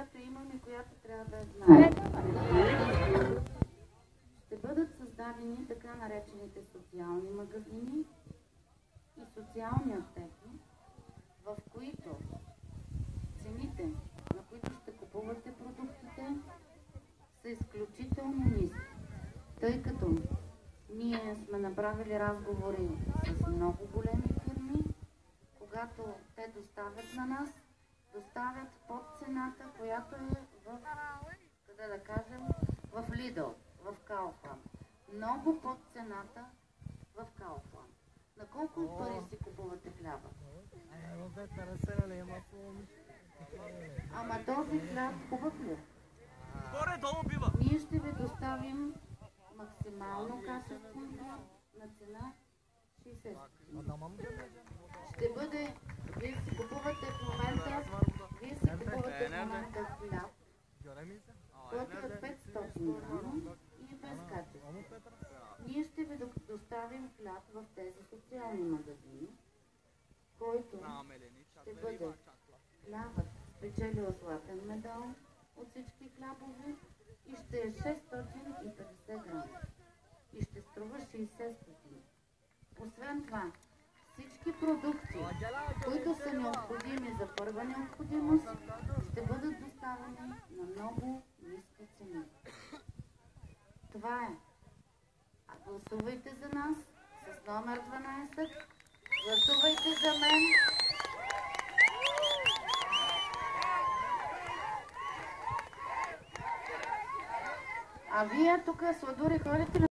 която имам и която трябва да знаем. Ще бъдат създадени така наречените социални магазини и социални аптеки, в които цените, на които ще купувате продуктите, са изключително ниски, тъй като ние сме направили разговори с много големи фирми, когато те доставят на нас, доставят под цената, която е в, къде да кажем, в Lidl, в Kaufland. Много под цената в Kaufland. На колко пари си купувате хляба? Ама този хляб хубав ли? Горе-долу бива. Ние ще ви доставим максимално качествено на цена 60 стотинки. Ще бъде, вие си купувате в момента хляб, който е 500 грама и без качество. Ние ще ви доставим хляб в тези социални магазини, който ще бъде хлябът спечелил златен медал от всички хлябови и ще е 650 грама и ще струва 60 стотинки. Освен това, всички продукти, които са необходими за първа необходимост, ще бъдат доставени на много ниска цена. Това е. А гласувайте за нас с номер 12. Гласувайте за мен. А вие тук, Сладури, ходите ли?